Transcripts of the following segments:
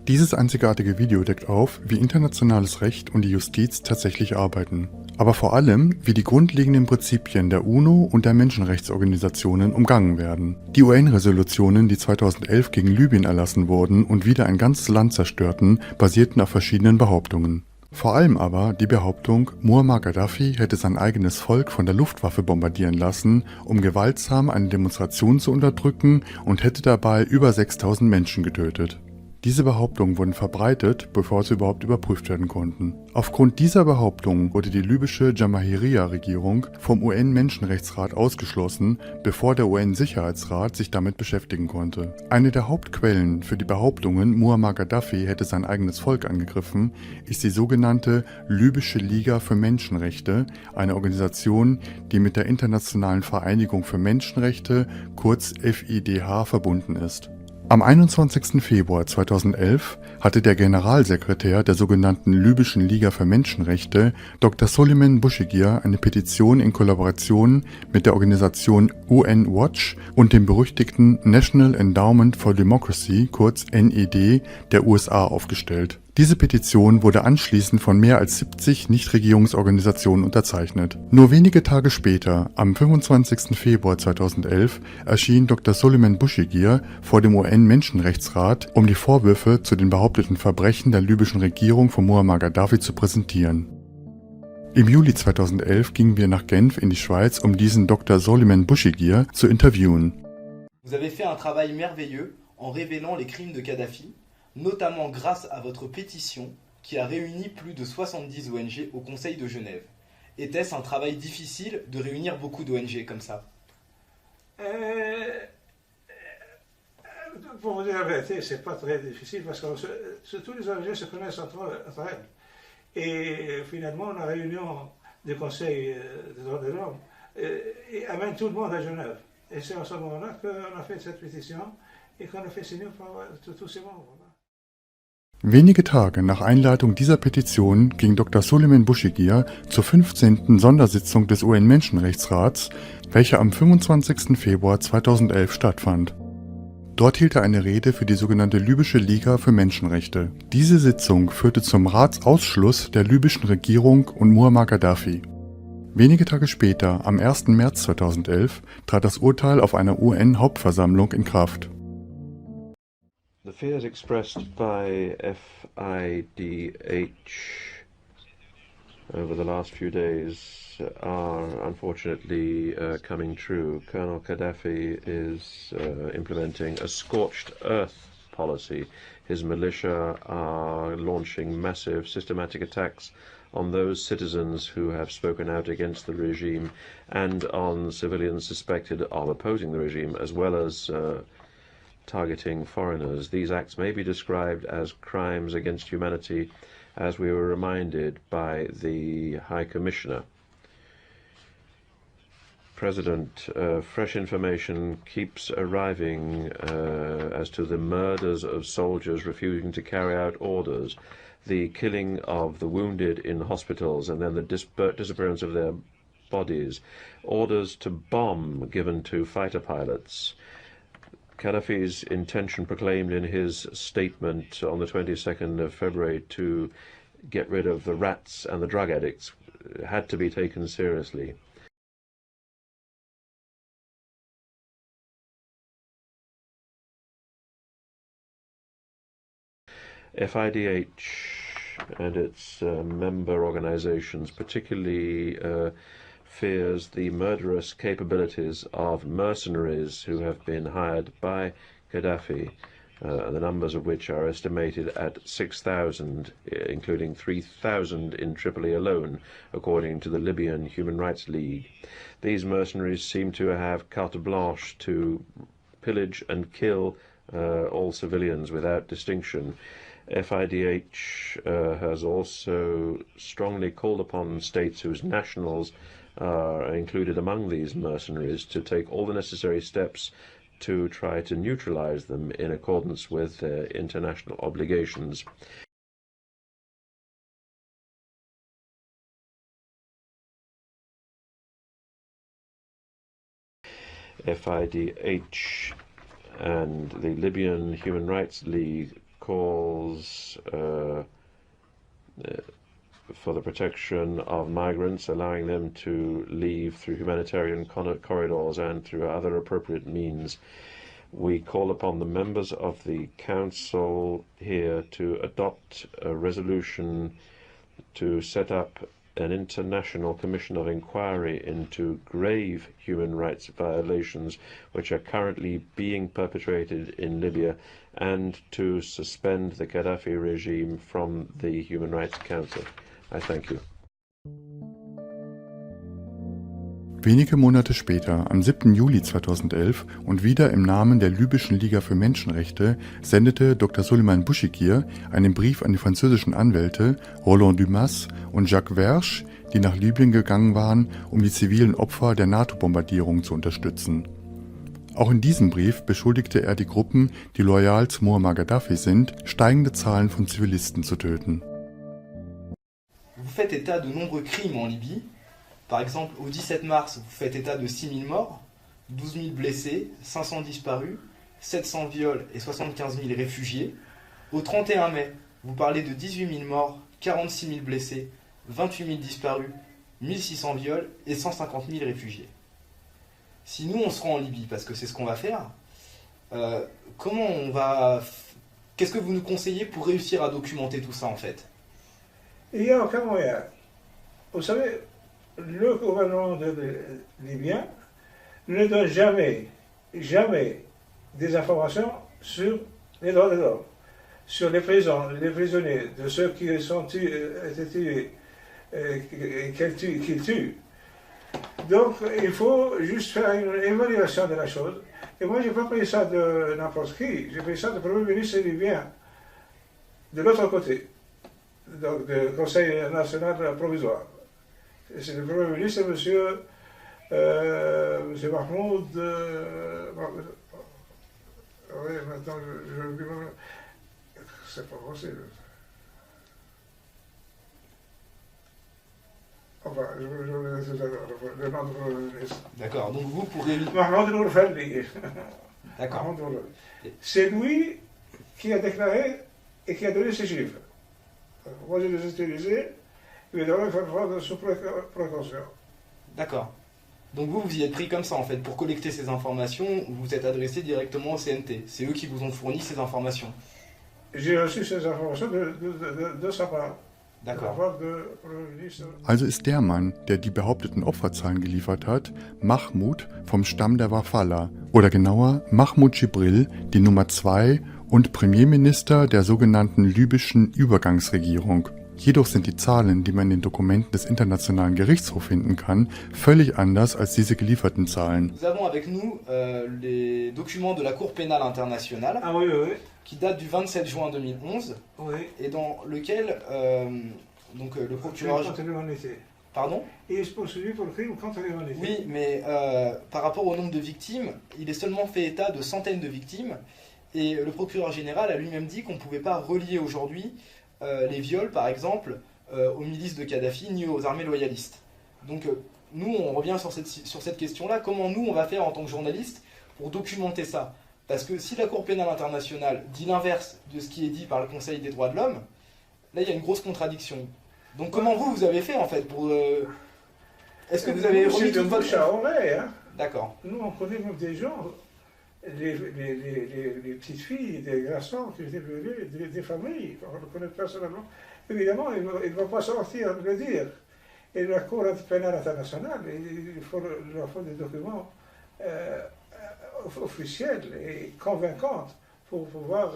Dieses einzigartige Video deckt auf, wie internationales Recht und die Justiz tatsächlich arbeiten. Aber vor allem, wie die grundlegenden Prinzipien der UNO und der Menschenrechtsorganisationen umgangen werden. Die UN-Resolutionen, die 2011 gegen Libyen erlassen wurden und wieder ein ganzes Land zerstörten, basierten auf verschiedenen Behauptungen. Vor allem aber die Behauptung, Muammar Gaddafi hätte sein eigenes Volk von der Luftwaffe bombardieren lassen, um gewaltsam eine Demonstration zu unterdrücken, und hätte dabei über 6000 Menschen getötet. Diese Behauptungen wurden verbreitet, bevor sie überhaupt überprüft werden konnten. Aufgrund dieser Behauptungen wurde die libysche Jamahiriya-Regierung vom UN-Menschenrechtsrat ausgeschlossen, bevor der UN-Sicherheitsrat sich damit beschäftigen konnte. Eine der Hauptquellen für die Behauptungen, Muammar Gaddafi hätte sein eigenes Volk angegriffen, ist die sogenannte Libysche Liga für Menschenrechte, eine Organisation, die mit der Internationalen Vereinigung für Menschenrechte, kurz FIDH, verbunden ist. Am 21. Februar 2011 hatte der Generalsekretär der sogenannten Libyschen Liga für Menschenrechte, Dr. Soliman Bouchigir, eine Petition in Kollaboration mit der Organisation UN Watch und dem berüchtigten National Endowment for Democracy, kurz NED, der USA aufgestellt. Diese Petition wurde anschließend von mehr als 70 Nichtregierungsorganisationen unterzeichnet. Nur wenige Tage später, am 25. Februar 2011, erschien Dr. Soliman Bouchigir vor dem UN-Menschenrechtsrat, um die Vorwürfe zu den behaupteten Verbrechen der libyschen Regierung von Muammar Gaddafi zu präsentieren. Im Juli 2011 gingen wir nach Genf in die Schweiz, um diesen Dr. Soliman Bouchigir zu interviewen. Vous avez fait un travail merveilleux en révélant les crimes de Kadhafi, notamment grâce à votre pétition qui a réuni plus de 70 ONG au Conseil de Genève. Était-ce un travail difficile de réunir beaucoup d'ONG comme ça? Pour vous dire la vérité, c'est pas très difficile parce que tous les ONG se connaissent entre elles. Et finalement, la réunion du Conseil des droits de l'homme amène tout le monde à Genève. Et c'est à ce moment-là qu'on a fait cette pétition et qu'on a fait signer par tous ces membres. Wenige Tage nach Einleitung dieser Petition ging Dr. Soliman Bouchigir zur 15. Sondersitzung des UN-Menschenrechtsrats, welche am 25. Februar 2011 stattfand. Dort hielt er eine Rede für die sogenannte Libysche Liga für Menschenrechte. Diese Sitzung führte zum Ratsausschluss der libyschen Regierung und Muammar Gaddafi. Wenige Tage später, am 1. März 2011, trat das Urteil auf einer UN-Hauptversammlung in Kraft. The fears expressed by FIDH over the last few days are unfortunately coming true. Colonel Gaddafi is implementing a scorched earth policy. His militia are launching massive systematic attacks on those citizens who have spoken out against the regime and on civilians suspected of opposing the regime, as well as targeting foreigners. These acts may be described as crimes against humanity, as we were reminded by the High Commissioner. President, fresh information keeps arriving as to the murders of soldiers refusing to carry out orders, the killing of the wounded in hospitals, and then the disappearance of their bodies, orders to bomb given to fighter pilots. Gaddafi's intention proclaimed in his statement on the 22nd of February to get rid of the rats and the drug addicts had to be taken seriously. FIDH and its member organizations particularly fears the murderous capabilities of mercenaries who have been hired by Gaddafi, the numbers of which are estimated at 6,000, including 3,000 in Tripoli alone, according to the Libyan Human Rights League. These mercenaries seem to have carte blanche to pillage and kill all civilians without distinction. FIDH has also strongly called upon states whose nationals are included among these mercenaries to take all the necessary steps to try to neutralize them in accordance with their international obligations. FIDH and the Libyan Human Rights League calls for the protection of migrants, allowing them to leave through humanitarian corridors and through other appropriate means. We call upon the members of the Council here to adopt a resolution to set up an international commission of inquiry into grave human rights violations which are currently being perpetrated in Libya, and to suspend the Gaddafi regime from the Human Rights Council. I thank you. Wenige Monate später, am 7. Juli 2011 und wieder im Namen der Libyschen Liga für Menschenrechte, sendete Dr. Souleymane Bouchikir einen Brief an die französischen Anwälte Roland Dumas und Jacques Verche, die nach Libyen gegangen waren, um die zivilen Opfer der NATO-Bombardierung zu unterstützen. Auch in diesem Brief beschuldigte er die Gruppen, die loyal zu Muammar Gaddafi sind, steigende Zahlen von Zivilisten zu töten. Vous faites état de nombreux crimes en Libye. Par exemple, au 17 mars, vous faites état de 6 000 morts, 12 000 blessés, 500 disparus, 700 viols et 75 000 réfugiés. Au 31 mai, vous parlez de 18 000 morts, 46 000 blessés, 28 000 disparus, 1600 viols et 150 000 réfugiés. Si nous, on se rend en Libye, parce que c'est ce qu'on va faire, qu'est-ce que vous nous conseillez pour réussir à documenter tout ça, en fait? Il n'y a aucun moyen. Vous savez, le gouvernement libyen ne donne jamais des informations sur les droits de l'homme, sur les prisons, les prisonniers, de ceux qui sont été tués, qu'ils tuent. Donc il faut juste faire une évaluation de la chose. Et moi, je n'ai pas pris ça de n'importe qui, j'ai pris ça du Premier ministre libyen, de l'autre côté, donc du Conseil national provisoire. C'est le Premier ministre, monsieur Mahmoud. Oui, maintenant, c'est pas possible. Enfin, je le nom du Premier ministre. D'accord, donc vous pourrez... Mahmoud Nourfelli. D'accord. C'est lui qui a déclaré et qui a donné ces chiffres. Moi, je les ai utilisés. Évidemment, il faut prendre sous précaution. D'accord. Donc vous y êtes pris comme ça, en fait. Pour collecter ces informations, vous vous êtes adressé directement au CNT. C'est eux qui vous ont fourni ces informations. J'ai reçu ces informations de sa part. D'accord. Also ist der Mann, der die behaupteten Opferzahlen geliefert hat, Mahmoud vom Stamm der Wafala, oder genauer Mahmoud Jibril, die Nummer 2 und Premierminister der sogenannten libyschen Übergangsregierung. Jedoch sind die Zahlen, die man in den Dokumenten des Internationalen Gerichtshofs finden kann, völlig anders als diese gelieferten Zahlen. Nous avons avec nous les documents de la Cour pénale internationale, qui datent du 27 juin 2011, et dans lequel le procureur... Pardon? Il est poursuivi pour crime contre l'humanité. Oui, mais par rapport au nombre de victimes, il est seulement fait état de centaines de victimes, et le procureur général a lui-même dit qu'on ne pouvait pas relier aujourd'hui les viols, par exemple, aux milices de Kadhafi ni aux armées loyalistes. Donc nous, on revient sur cette question-là. Comment nous, on va faire en tant que journalistes pour documenter ça? Parce que si la Cour pénale internationale dit l'inverse de ce qui est dit par le Conseil des droits de l'homme, là, il y a une grosse contradiction. Donc comment vous avez fait, en fait, pour... Est-ce que vous avez remis toute votre... Hein. D'accord. Nous, on connaît même des gens, les petites filles, des garçons qui étaient venus, des familles, on le connaît personnellement. Évidemment, ils ne vont pas sortir le dire. Et la Cour pénale internationale, il leur faut des documents officiels et convaincants pour pouvoir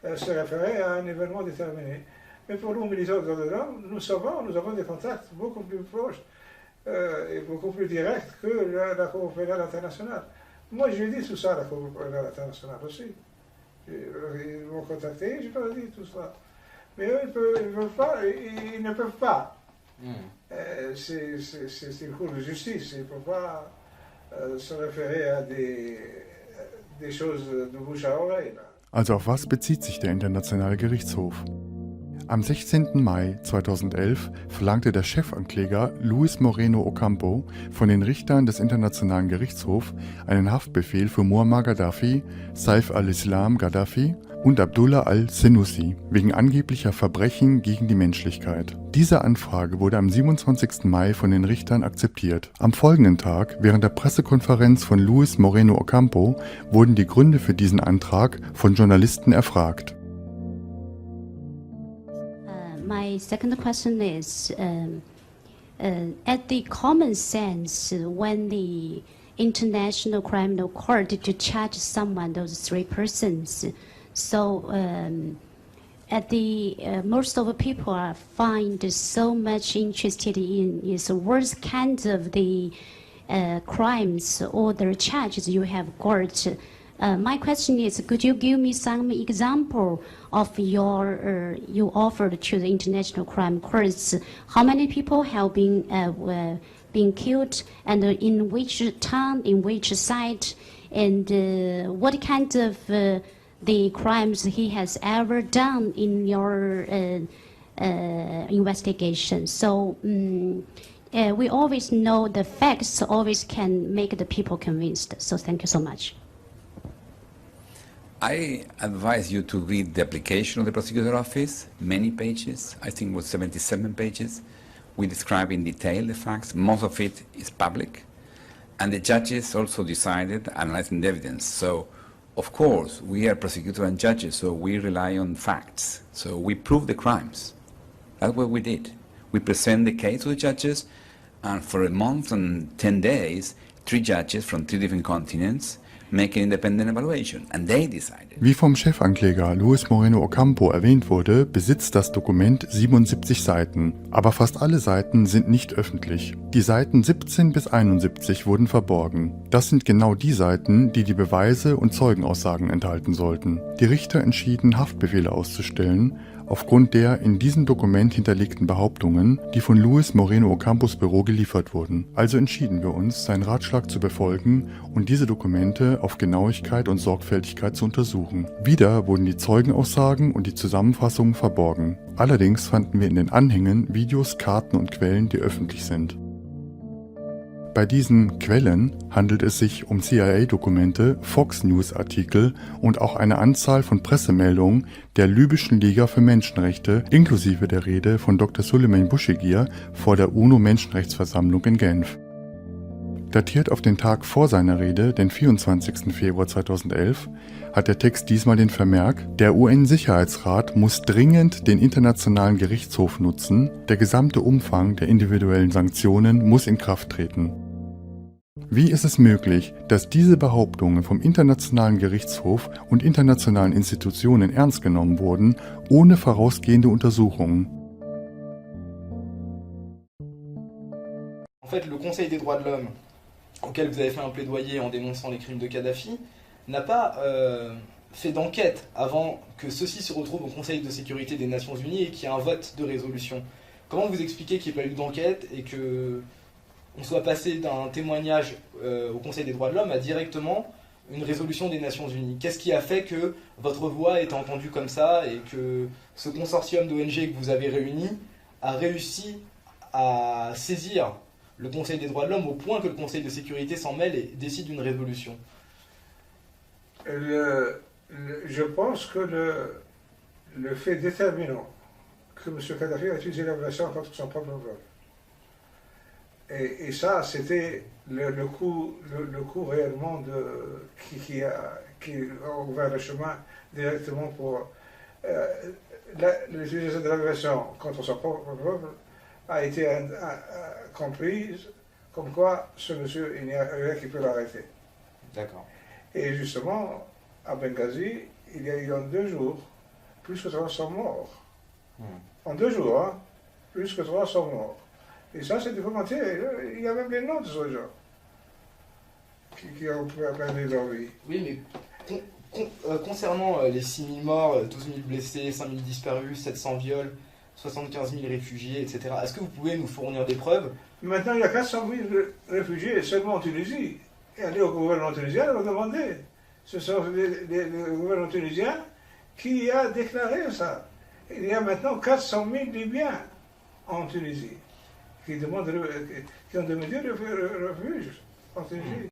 se référer à un événement déterminé. Mais pour nous, militaires de l'homme, nous avons des contacts beaucoup plus proches et beaucoup plus directs que la Cour pénale internationale. Moi, j'ai dit tout ça à la Cour pénale internationale aussi. Ils m'ont contacté, je leur ai dit tout ça. Mais eux, ils ne peuvent pas. C'est une cour de justice, ils ne peuvent pas se référer à des choses de bouche à oreille. Also auf was bezieht sich der Internationale Gerichtshof? Am 16. Mai 2011 verlangte der Chefankläger Luis Moreno Ocampo von den Richtern des Internationalen Gerichtshofs einen Haftbefehl für Muammar Gaddafi, Saif al-Islam Gaddafi, und Abdullah al-Senussi wegen angeblicher Verbrechen gegen die Menschlichkeit. Diese Anfrage wurde am 27. Mai von den Richtern akzeptiert. Am folgenden Tag, während der Pressekonferenz von Luis Moreno Ocampo, wurden die Gründe für diesen Antrag von Journalisten erfragt. My second question is, at the common sense, when the International Criminal Court to charge someone, those three persons, so at the most of the people are find so much interested in is what kind of the crimes or the charges you have got. My question is, could you give me some example of your you offered to the International Crime Courts? How many people have been killed, and in which town, in which site, and what kind of the crimes he has ever done in your investigation? So we always know the facts always can make the people convinced. So thank you so much. I advise you to read the application of the prosecutor office, many pages, I think it was 77 pages. We describe in detail the facts, most of it is public. And the judges also decided, analyzing the evidence. So, of course, we are prosecutors and judges, so we rely on facts. So we prove the crimes. That's what we did. We present the case to the judges, and for a month and 10 days, 3 judges from 3 different continents make an independent evaluation, and they decided. Wie vom Chefankläger Luis Moreno Ocampo erwähnt wurde, besitzt das Dokument 77 Seiten, aber fast alle Seiten sind nicht öffentlich. Die Seiten 17 bis 71 wurden verborgen. Das sind genau die Seiten, die die Beweise und Zeugenaussagen enthalten sollten. Die Richter entschieden, Haftbefehle auszustellen, aufgrund der in diesem Dokument hinterlegten Behauptungen, die von Luis Moreno Ocampos Büro geliefert wurden. Also entschieden wir uns, seinen Ratschlag zu befolgen und diese Dokumente auf Genauigkeit und Sorgfältigkeit zu untersuchen. Wieder wurden die Zeugenaussagen und die Zusammenfassungen verborgen. Allerdings fanden wir in den Anhängen Videos, Karten und Quellen, die öffentlich sind. Bei diesen Quellen handelt es sich um CIA-Dokumente, Fox News-Artikel und auch eine Anzahl von Pressemeldungen der libyschen Liga für Menschenrechte, inklusive der Rede von Dr. Suleiman Bouchegir vor der UNO-Menschenrechtsversammlung in Genf. Datiert auf den Tag vor seiner Rede, den 24. Februar 2011, hat der Text diesmal den Vermerk: Der UN-Sicherheitsrat muss dringend den Internationalen Gerichtshof nutzen, der gesamte Umfang der individuellen Sanktionen muss in Kraft treten. Wie ist es möglich, dass diese Behauptungen vom Internationalen Gerichtshof und internationalen Institutionen ernst genommen wurden, ohne vorausgehende Untersuchungen? En fait, le Conseil des droits de l'homme, auquel vous avez fait un plaidoyer en dénonçant les crimes de Kadhafi, n'a pas fait d'enquête avant que ceci se retrouve au Conseil de sécurité des Nations Unies et qu'il y ait un vote de résolution. Comment vous expliquez qu'il n'y ait pas eu d'enquête et qu'on soit passé d'un témoignage au Conseil des droits de l'homme à directement une résolution des Nations Unies? Qu'est-ce qui a fait que votre voix est entendue comme ça et que ce consortium d'ONG que vous avez réuni a réussi à saisir le Conseil des droits de l'homme au point que le Conseil de sécurité s'en mêle et décide d'une résolution? Je pense que le fait déterminant que M. Kadhafi a utilisé la violation contre son propre peuple. Et ça, c'était le coup réellement qui a ouvert le chemin directement pour l'utilisation de la violation contre son propre peuple a été comprise comme quoi ce monsieur, il n'y a rien qui peut l'arrêter. D'accord. Et justement, à Benghazi, il y a eu en 2 jours plus que 300 morts. En 2 jours, hein, plus que 300 morts. Et ça, c'est documenté. Il y a même les noms de ces gens qui ont perdu leur vie. Oui, mais concernant les 6 000 morts, 12 000 blessés, 5 000 disparus, 700 viols, 75 000 réfugiés, etc., est-ce que vous pouvez nous fournir des preuves? Maintenant, il y a 400 000 réfugiés seulement en Tunisie. Et allez au gouvernement tunisien et leur demander. Ce sont le gouvernement tunisien qui a déclaré ça. Il y a maintenant 400 000 Libyens en Tunisie qui ont demandé refuge en Tunisie.